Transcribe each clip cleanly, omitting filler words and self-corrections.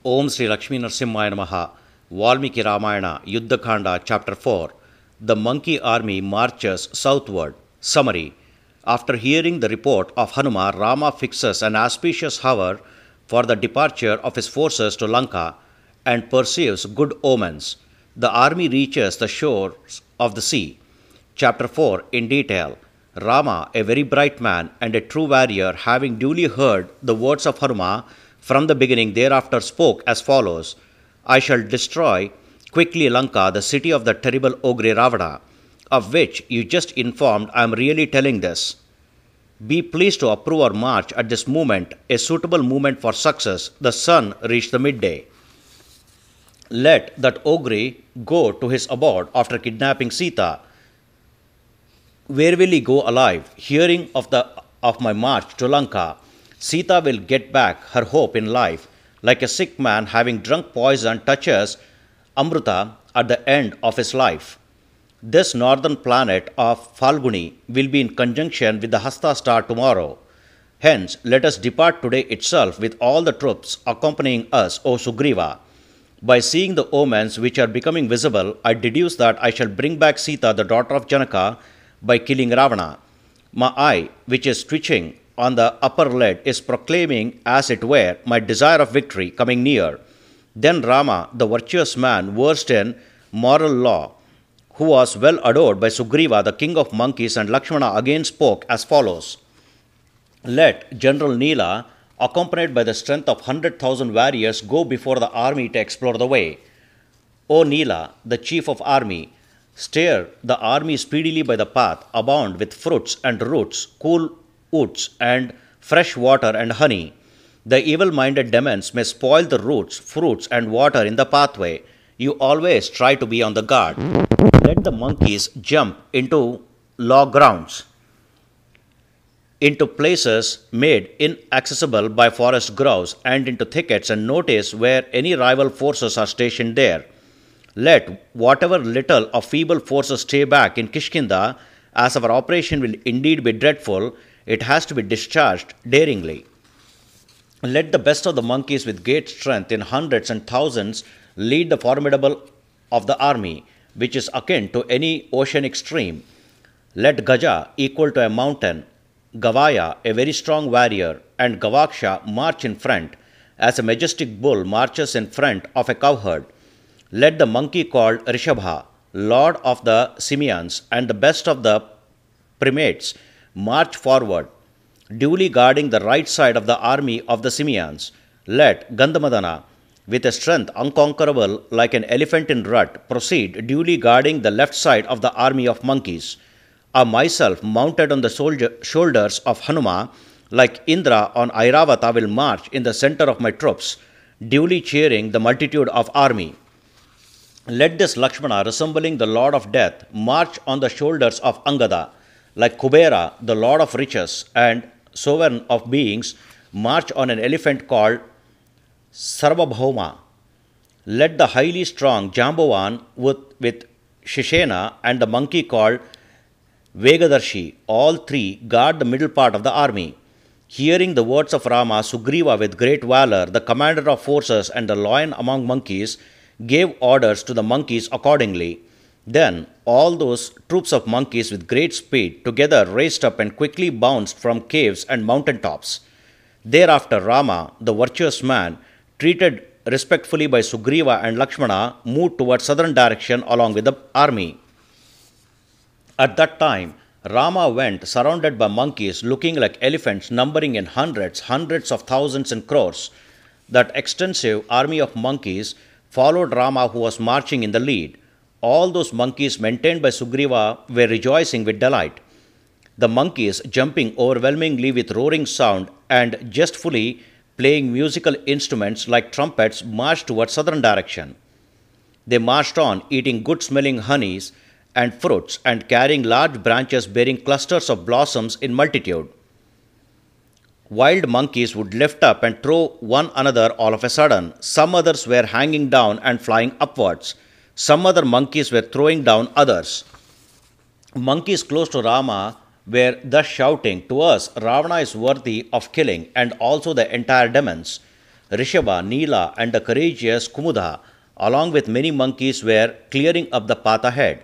Om Sri Lakshmi Narsimhaya Namaha, Valmiki Ramayana, Yuddha Kanda, Chapter 4. The monkey army marches southward. Summary. After hearing the report of Hanuma, Rama fixes an auspicious hour for the departure of his forces to Lanka and perceives good omens. The army reaches the shores of the sea. Chapter 4 in detail. Rama, a very bright man and a true warrior, having duly heard the words of Hanuma from the beginning, thereafter spoke as follows: I shall destroy quickly Lanka, the city of the terrible ogre Ravana, of which you just informed. I am really telling this. Be pleased to approve our march at this moment, a suitable moment for success. The sun reached the midday. Let that ogre go to his abode after kidnapping Sita. Where will he go alive? Hearing of my march to Lanka, Sita will get back her hope in life, like a sick man having drunk poison touches Amrita at the end of his life. This northern planet of Falguni will be in conjunction with the Hasta star tomorrow. Hence, let us depart today itself with all the troops accompanying us, O Sugriva. By seeing the omens which are becoming visible, I deduce that I shall bring back Sita, the daughter of Janaka, by killing Ravana. My eye, which is twitching on the upper lid, is proclaiming, as it were, my desire of victory coming near. Then Rama, the virtuous man versed in moral law, who was well adored by Sugriva, the king of monkeys, and Lakshmana, again spoke as follows: Let General Nila, accompanied by the strength of 100,000 warriors, go before the army to explore the way. O Nila, the chief of army, steer the army speedily by the path, abound with fruits and roots, cool woods and fresh water and honey. The evil-minded demons may spoil the roots, fruits and water in the pathway. You always try to be on the guard. Let the monkeys jump into low grounds, into places made inaccessible by forest groves, and into thickets, and notice where any rival forces are stationed there. Let whatever little of feeble forces stay back in Kishkinda, as our operation will indeed be dreadful. It has to be discharged daringly. Let the best of the monkeys with great strength in hundreds and thousands lead the formidable of the army, which is akin to any oceanic stream. Let Gaja, equal to a mountain, Gavaya, a very strong warrior, and Gavaksha march in front, as a majestic bull marches in front of a cowherd. Let the monkey called Rishabha, lord of the simians, and the best of the primates march forward, duly guarding the right side of the army of the simians. Let Gandhamadana, with a strength unconquerable like an elephant in rut, proceed, duly guarding the left side of the army of monkeys. I myself, mounted on the shoulders of Hanuma, like Indra on Airavata, will march in the center of my troops, duly cheering the multitude of army. Let this Lakshmana, resembling the Lord of Death, march on the shoulders of Angada, like Kubera, the Lord of Riches and Sovereign of Beings, march on an elephant called Sarvabhauma. Let the highly strong Jambavan with Shishena and the monkey called Vegadarshi, all three, guard the middle part of the army. Hearing the words of Rama, Sugriva, with great valor, the commander of forces and the lion among monkeys, gave orders to the monkeys accordingly. Then all those troops of monkeys with great speed together raced up and quickly bounced from caves and mountain tops. Thereafter Rama, the virtuous man, treated respectfully by Sugriva and Lakshmana, moved towards southern direction along with the army. At that time, Rama went surrounded by monkeys looking like elephants, numbering in hundreds of thousands and crores. That extensive army of monkeys followed Rama, who was marching in the lead. All those monkeys maintained by Sugriva were rejoicing with delight. The monkeys, jumping overwhelmingly with roaring sound and jestfully playing musical instruments like trumpets, marched towards southern direction. They marched on, eating good-smelling honeys and fruits, and carrying large branches bearing clusters of blossoms in multitude. Wild monkeys would lift up and throw one another all of a sudden. Some others were hanging down and flying upwards. Some other monkeys were throwing down others. Monkeys close to Rama were thus shouting, "To us, Ravana is worthy of killing, and also the entire demons." Rishabha, Neela, and the courageous Kumudha, along with many monkeys, were clearing up the path ahead.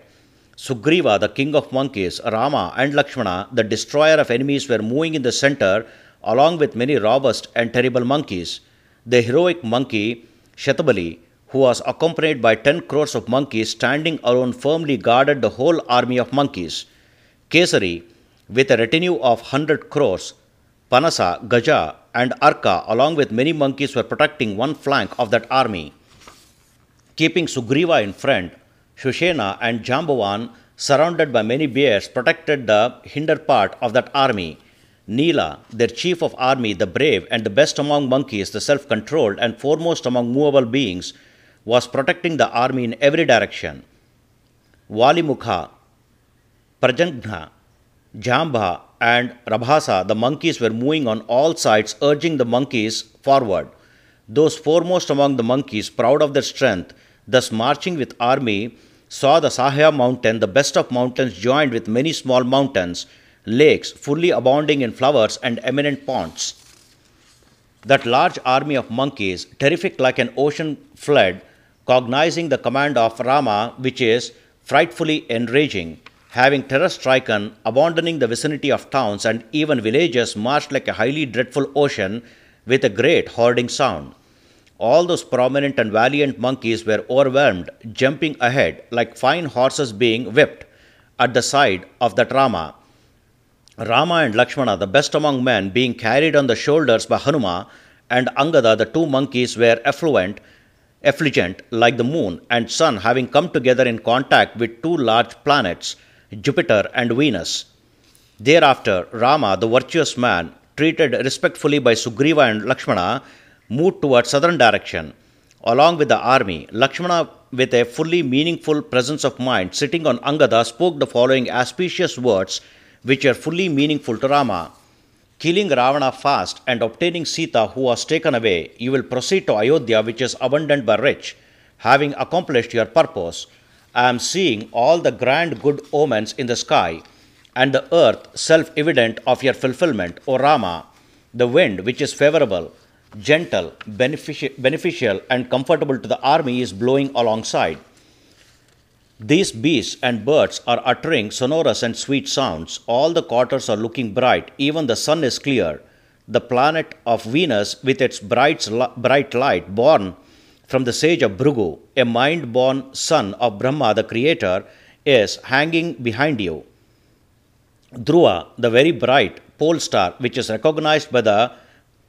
Sugriva, the king of monkeys, Rama, and Lakshmana, the destroyer of enemies, were moving in the center, along with many robust and terrible monkeys. The heroic monkey, Shatabali, who was accompanied by 10 crores of monkeys standing alone, firmly guarded the whole army of monkeys. Kesari, with a retinue of 100 crores, Panasa, Gaja, and Arka, along with many monkeys, were protecting one flank of that army. Keeping Sugriva in front, Shushena and Jambavan, surrounded by many bears, protected the hinder part of that army. Neela, their chief of army, the brave and the best among monkeys, the self-controlled and foremost among movable beings, was protecting the army in every direction. Valimukha, Prajangna, Jamba, and Rabhasa, the monkeys, were moving on all sides, urging the monkeys forward. Those foremost among the monkeys, proud of their strength, thus marching with army, saw the Sahya mountain, the best of mountains, joined with many small mountains, lakes fully abounding in flowers and eminent ponds. That large army of monkeys, terrific like an ocean, fled, cognizing the command of Rama, which is frightfully enraging. Having terror stricken, abandoning the vicinity of towns and even villages, marched like a highly dreadful ocean with a great hoarding sound. All those prominent and valiant monkeys were overwhelmed, jumping ahead like fine horses being whipped at the side of that Rama. Rama and Lakshmana, the best among men, being carried on the shoulders by Hanuma, and Angada, the two monkeys, were effulgent like the moon and sun, having come together in contact with two large planets, Jupiter and Venus. Thereafter, Rama, the virtuous man, treated respectfully by Sugriva and Lakshmana, moved towards southern direction. Along with the army, Lakshmana, with a fully meaningful presence of mind, sitting on Angada, spoke the following auspicious words, which are fully meaningful to Rama. Killing Ravana fast and obtaining Sita, who was taken away, you will proceed to Ayodhya, which is abundant but rich. Having accomplished your purpose, I am seeing all the grand good omens in the sky, and the earth self-evident of your fulfillment, O Rama. The wind, which is favorable, gentle, beneficial, and comfortable to the army, is blowing alongside. These beasts and birds are uttering sonorous and sweet sounds. All the quarters are looking bright. Even the sun is clear. The planet of Venus, with its bright light, born from the sage of Bhrigu, a mind-born son of Brahma, the creator, is hanging behind you. Dhruva, the very bright pole star, which is recognized by the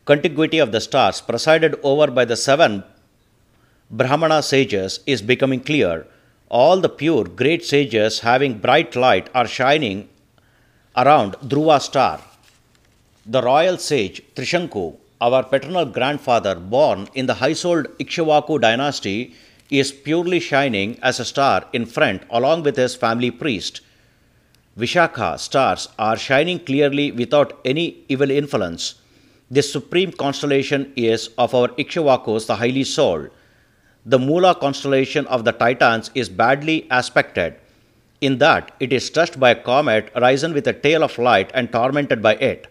contiguity of the stars, presided over by the 7 Brahmana sages, is becoming clear. All the pure, great sages, having bright light, are shining around Dhruva star. The royal sage Trishanku, our paternal grandfather, born in the high-souled Ikshvaku dynasty, is purely shining as a star in front, along with his family priest. Vishakha stars are shining clearly without any evil influence. This supreme constellation is of our Ikshvakus, the highly souled. The Mula constellation of the Titans is badly aspected, in that it is touched by a comet risen with a tail of light and tormented by it.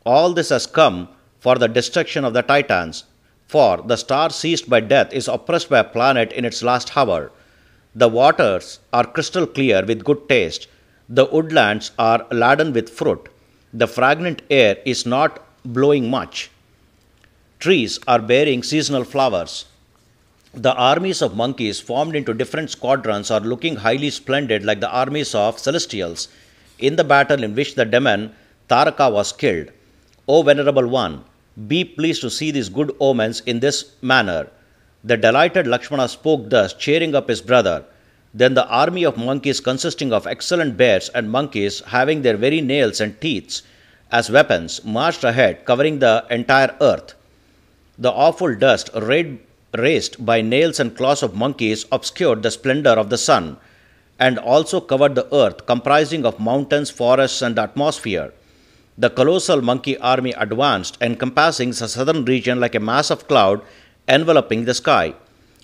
All this has come for the destruction of the Titans, for the star seized by death is oppressed by a planet in its last hour. The waters are crystal clear with good taste. The woodlands are laden with fruit. The fragrant air is not blowing much. Trees are bearing seasonal flowers. The armies of monkeys, formed into different squadrons, are looking highly splendid like the armies of celestials in the battle in which the demon Taraka was killed. O Venerable One, be pleased to see these good omens in this manner. The delighted Lakshmana spoke thus, cheering up his brother. Then the army of monkeys, consisting of excellent bears and monkeys, having their very nails and teeth as weapons, marched ahead, covering the entire earth. The awful dust raised by nails and claws of monkeys obscured the splendor of the sun, and also covered the earth, comprising of mountains, forests, and atmosphere. The colossal monkey army advanced, encompassing the southern region like a mass of cloud enveloping the sky.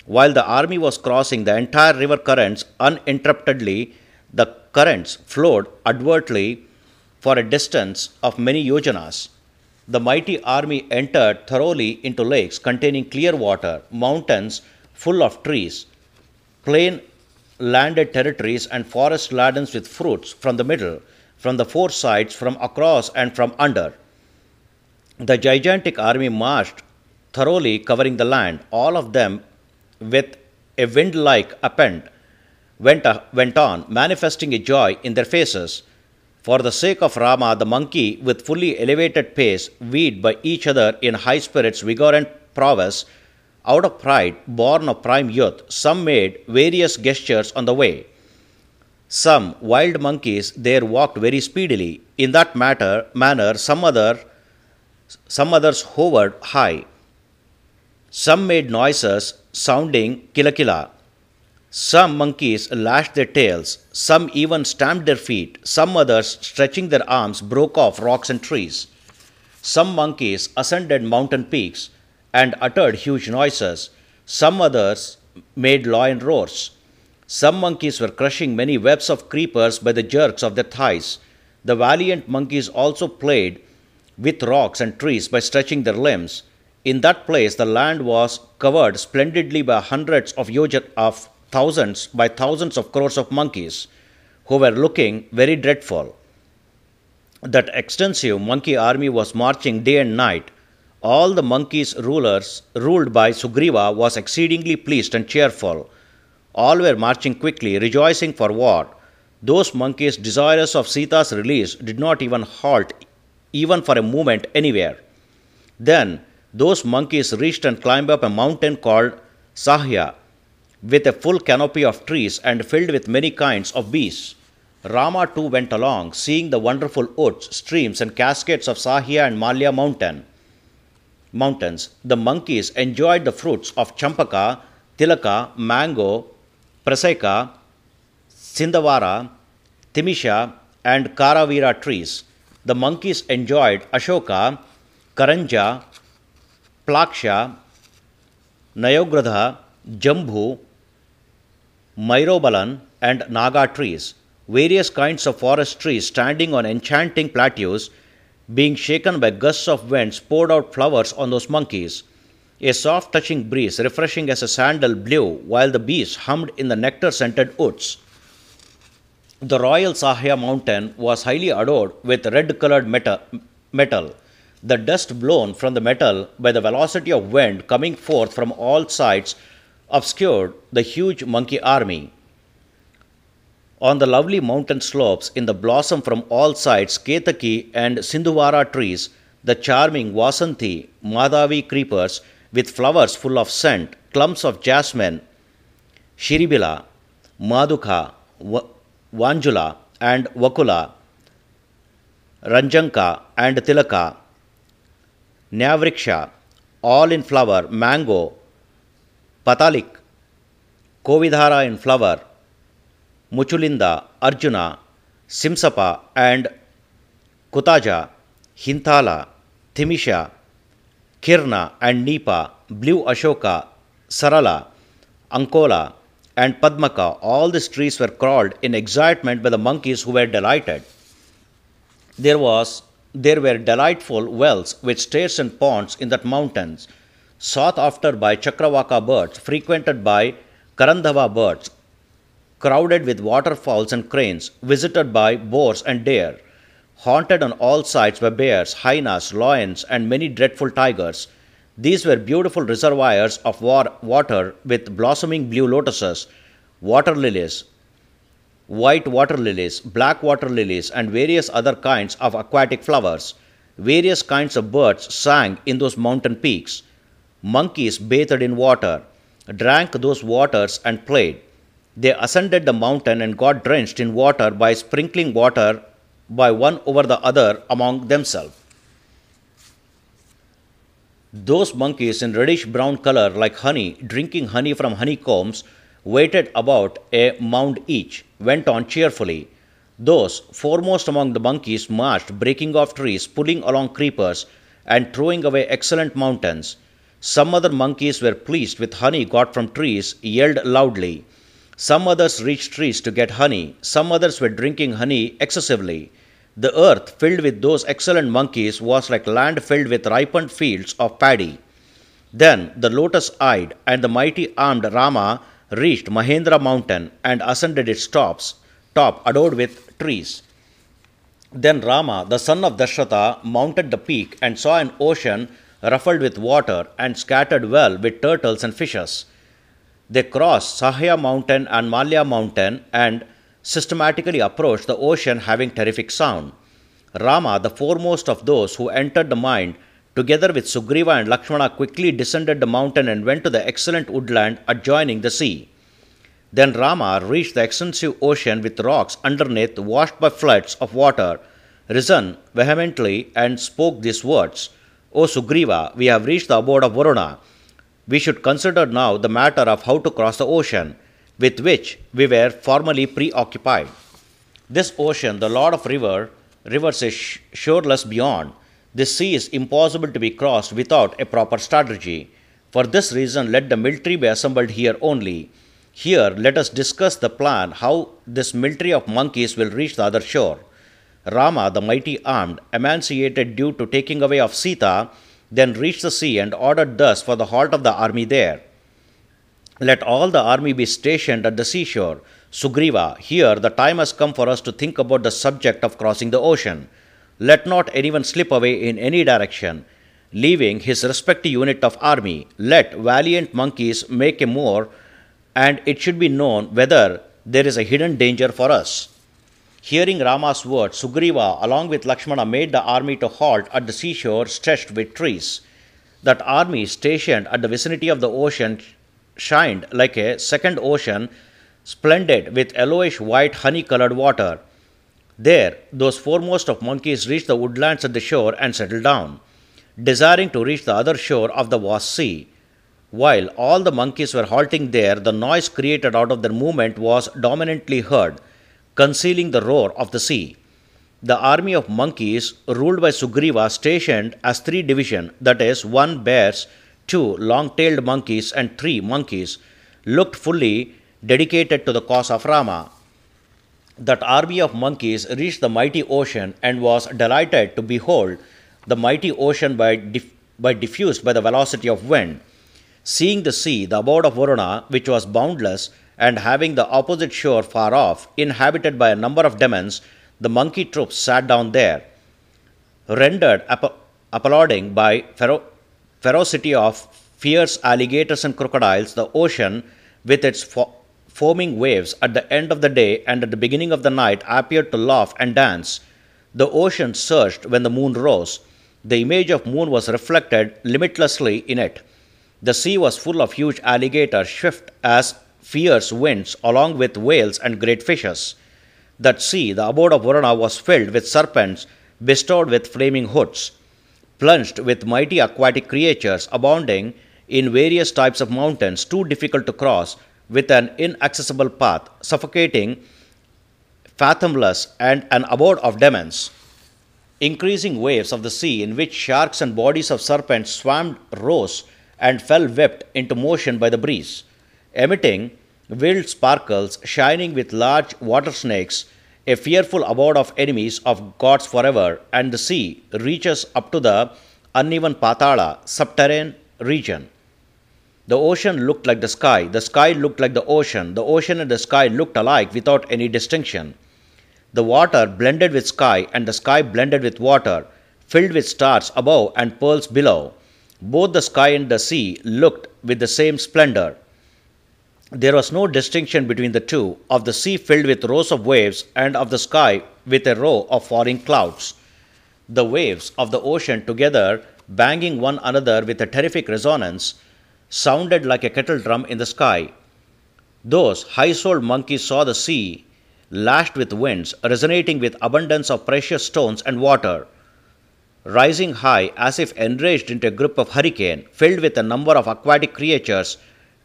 While the army was crossing the entire river currents uninterruptedly, the currents flowed advertly for a distance of many yojanas. The mighty army entered thoroughly into lakes containing clear water, mountains full of trees, plain landed territories, and forests laden with fruits from the middle, from the four sides, from across, and from under. The gigantic army marched thoroughly, covering the land, all of them with a wind like append, went on, manifesting a joy in their faces. For the sake of Rama, the monkey, with fully elevated pace, weed by each other in high spirits, vigor, and prowess, out of pride, born of prime youth, some made various gestures on the way. Some wild monkeys there walked very speedily. In that manner, some others hovered high. Some made noises sounding killa killa. Some monkeys lashed their tails, some even stamped their feet, some others, stretching their arms, broke off rocks and trees. Some monkeys ascended mountain peaks and uttered huge noises, some others made lion roars. Some monkeys were crushing many webs of creepers by the jerks of their thighs. The valiant monkeys also played with rocks and trees by stretching their limbs. In that place, the land was covered splendidly by hundreds of thousands by thousands of crores of monkeys, who were looking very dreadful. That extensive monkey army was marching day and night. All the monkeys' rulers, ruled by Sugriva, was exceedingly pleased and cheerful. All were marching quickly, rejoicing for war. Those monkeys, desirous of Sita's release, did not even halt, even for a moment, anywhere. Then those monkeys reached and climbed up a mountain called Sahya, with a full canopy of trees and filled with many kinds of beasts. Rama too went along, seeing the wonderful woods, streams, and cascades of Sahya and Malya mountains. The monkeys enjoyed the fruits of Champaka, Tilaka, Mango, Praseka, Sindhavara, Timisha, and Karavira trees. The monkeys enjoyed Ashoka, Karanja, Plaksha, Nayogradha, Jambu, Myrobalan, and Naga trees, various kinds of forest trees standing on enchanting plateaus, being shaken by gusts of winds, poured out flowers on those monkeys. A soft touching breeze, refreshing as a sandal, blew, while the bees hummed in the nectar-scented woods. The royal Sahya mountain was highly adorned with red-colored metal. The dust blown from the metal by the velocity of wind coming forth from all sides obscured the huge monkey army. On the lovely mountain slopes, in the blossom from all sides, Ketaki and Sindhuvara trees, the charming Vasanti, Madhavi creepers with flowers full of scent, clumps of jasmine, Shiribila, Madhuka, Vanjula, and Vakula, Ranjanka and Tilaka, Nyavriksha, all in flower, mango, Patalik, Kovidhara in flower, Muchulinda, Arjuna, Simsapa, and Kutaja, Hintala, Thimisha, Kirna, and Nipa, Blue Ashoka, Sarala, Ankola, and Padmaka. All these trees were crawled in excitement by the monkeys, who were delighted. There were delightful wells with stairs and ponds in that mountains, sought after by Chakravaka birds, frequented by Karandhava birds, crowded with waterfowls and cranes, visited by boars and deer, haunted on all sides by bears, hyenas, lions, and many dreadful tigers. These were beautiful reservoirs of water with blossoming blue lotuses, water lilies, white water lilies, black water lilies, and various other kinds of aquatic flowers. Various kinds of birds sang in those mountain peaks. Monkeys bathed in water, drank those waters, and played. They ascended the mountain and got drenched in water by sprinkling water by one over the other among themselves. Those monkeys in reddish brown color like honey, drinking honey from honeycombs, waited about a mound each, went on cheerfully. Those foremost among the monkeys marched, breaking off trees, pulling along creepers, and throwing away excellent mountains. Some other monkeys were pleased with honey got from trees, yelled loudly. Some others reached trees to get honey. Some others were drinking honey excessively. The earth filled with those excellent monkeys was like land filled with ripened fields of paddy. Then the lotus-eyed and the mighty-armed Rama reached Mahendra mountain and ascended its top adorned with trees. Then Rama, the son of Dashrata, mounted the peak and saw an ocean ruffled with water and scattered well with turtles and fishes. They crossed Sahya mountain and Malya mountain and systematically approached the ocean having terrific sound. Rama, the foremost of those who entered the mine, together with Sugriva and Lakshmana, quickly descended the mountain and went to the excellent woodland adjoining the sea. Then Rama reached the extensive ocean with rocks underneath washed by floods of water, risen vehemently and spoke these words, O Sugriva, we have reached the abode of Varuna. We should consider now the matter of how to cross the ocean, with which we were formerly preoccupied. This ocean, the lord of rivers is shoreless beyond. This sea is impossible to be crossed without a proper strategy. For this reason, let the military be assembled here only. Here, let us discuss the plan how this military of monkeys will reach the other shore. Rama, the mighty armed, emancipated due to taking away of Sita, then reached the sea and ordered thus for the halt of the army there. Let all the army be stationed at the seashore. Sugriva, here the time has come for us to think about the subject of crossing the ocean. Let not anyone slip away in any direction. Leaving his respective unit of army, let valiant monkeys make a more, and it should be known whether there is a hidden danger for us. Hearing Rama's words, Sugriva along with Lakshmana made the army to halt at the seashore stretched with trees. That army stationed at the vicinity of the ocean shined like a second ocean, splendid with yellowish white honey-colored water. There, those foremost of monkeys reached the woodlands at the shore and settled down, desiring to reach the other shore of the vast sea. While all the monkeys were halting there, the noise created out of their movement was dominantly heard, concealing the roar of the sea. The army of monkeys, ruled by Sugriva, stationed as three divisions, that is, 1 bears, 2 long-tailed monkeys, and 3 monkeys, looked fully dedicated to the cause of Rama. That army of monkeys reached the mighty ocean and was delighted to behold the mighty ocean diffused by the velocity of wind. Seeing the sea, the abode of Varuna, which was boundless, and having the opposite shore far off, inhabited by a number of demons, the monkey troops sat down there. Rendered applauding by ferocity of fierce alligators and crocodiles, the ocean, with its foaming waves at the end of the day and at the beginning of the night, appeared to laugh and dance. The ocean surged when the moon rose. The image of moon was reflected limitlessly in it. The sea was full of huge alligators, swift as fierce winds, along with whales and great fishes. That sea, the abode of Varuna, was filled with serpents bestowed with flaming hoods, plunged with mighty aquatic creatures abounding in various types of mountains too difficult to cross, with an inaccessible path, suffocating, fathomless, and an abode of demons. Increasing waves of the sea, in which sharks and bodies of serpents swam, rose, and fell whipped into motion by the breeze, emitting wild sparkles, shining with large water snakes, a fearful abode of enemies of gods forever, and the sea reaches up to the uneven Patala, subterranean region. The ocean looked like the sky looked like the ocean and the sky looked alike without any distinction. The water blended with sky, and the sky blended with water, filled with stars above and pearls below. Both the sky and the sea looked with the same splendor. There was no distinction between the two, of the sea filled with rows of waves, and of the sky with a row of falling clouds. The waves of the ocean together, banging one another with a terrific resonance, sounded like a kettle drum in the sky. Those high-souled monkeys saw the sea lashed with winds, resonating with abundance of precious stones and water, rising high as if enraged into a grip of hurricane, filled with a number of aquatic creatures,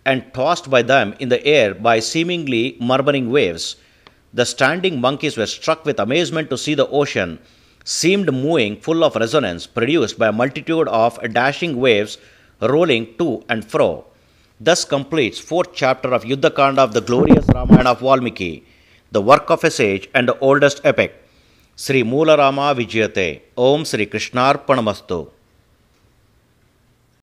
and tossed by them in the air by seemingly murmuring waves. The standing monkeys were struck with amazement to see the ocean, seemed moving full of resonance, produced by a multitude of dashing waves rolling to and fro. Thus completes 4th chapter of Yuddha Kanda of the glorious Ramayana of Valmiki, the work of a sage and the oldest epic. Sri Moola Rama Vijayate. Om Sri Krishnarpanamastu.